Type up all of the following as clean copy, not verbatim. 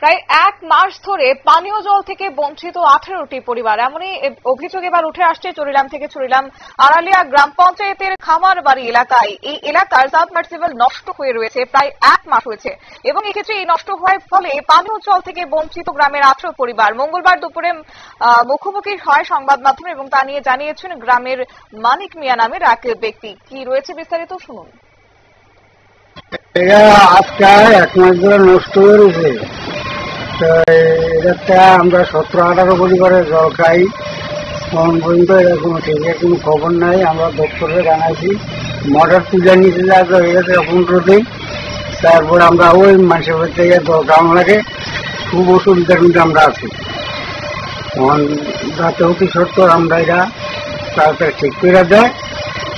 প্রায় 1 মাস ধরে পানীয় জল থেকে বঞ্চিত 18টি পরিবার, এমনই অভিযোগ এবার উঠে আসছে চুরিলাম থেকে। চুরিলাম আড়ালিয়া গ্রাম পঞ্চায়েতের খামারবাড়ি এলাকায় এই এলাকার সাবমার্সিবল নষ্ট হয়ে রয়েছে প্রায় 1 মাস হয়েছে এবং এক্ষেত্রে এই নষ্ট হওয়ার ফলে পানীয় জল থেকে বঞ্চিত গ্রামের 18 পরিবার মঙ্গলবার দুপুরে মুখোমুখি হয় সংবাদ মাধ্যমে এবং তা নিয়ে জানিয়েছেন গ্রামের মানিক মিয়া নামের এক ব্যক্তি। কি রয়েছে বিস্তারিত শুনুন। আজকে 1 মাস ধরে নষ্ট হয়ে রয়েছে। এটা আমরা 17-18 পরিবারের জল খাই। তখন পর্যন্ত এরকম কোনো খবর নাই। আমরা দপ্তরে জানাইছি, মোটর পূজা নিতে যাওয়া হয়ে গেছে 15 দিন। তারপর আমরা ওই মানুষের বাড়ি থেকে জল খাওয়ানো লাগে, খুব অসুবিধার মধ্যে আমরা আছি। তখন রাতে অতি সত্তর আমরা এরা তাড়াতাড়ি ঠিক করে দেয়,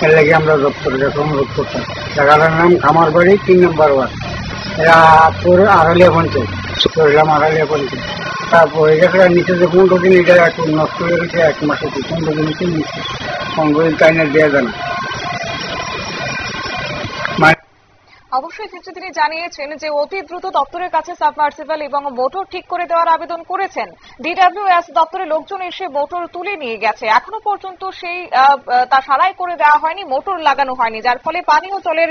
এর লাগে আমরা দপ্তরের কাছে অনুরোধ করতাম। জায়গাটার নাম খামারবাড়ি 3 নম্বর ওয়ার্ড, এরা আড়ালিয়া পঞ্চায়েত, চুরিলাম আড়ালিয়া পঞ্চায়েত। তারপর এটা নিচে যে 15 দিন এটা একটু নষ্ট হয়ে গেছে, 1 মাসে 15 দিন নিচ্ছে 15 দিন টাইনে দেওয়া যায় না। অবশ্যই ক্ষেত্রে তিনি জানিয়েছেন যে অতি দ্রুত দপ্তরের কাছে সাবমার্সিবল এবং মোটর ঠিক করে দেওয়ার আবেদন করেছেন। ডিডব্লিউএস দপ্তরের লোকজন এসে মোটর তুলে নিয়ে গেছে, এখনো পর্যন্ত সেই তা সারাই করে দেওয়া হয়নি, মোটর লাগানো হয়নি, যার ফলে পানীয় জলের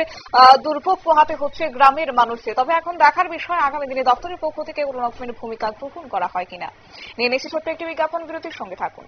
দুর্ভোগ পোহাতে হচ্ছে গ্রামের মানুষকে। তবে এখন দেখার বিষয় আগামী দিনে দপ্তরের পক্ষ থেকে কোনো রকমের ভূমিকা গ্রহণ করা হয় কিনা। নিয়ে নিচ্ছি ছোট্ট একটি বিজ্ঞাপন বিরতির সঙ্গে থাকুন।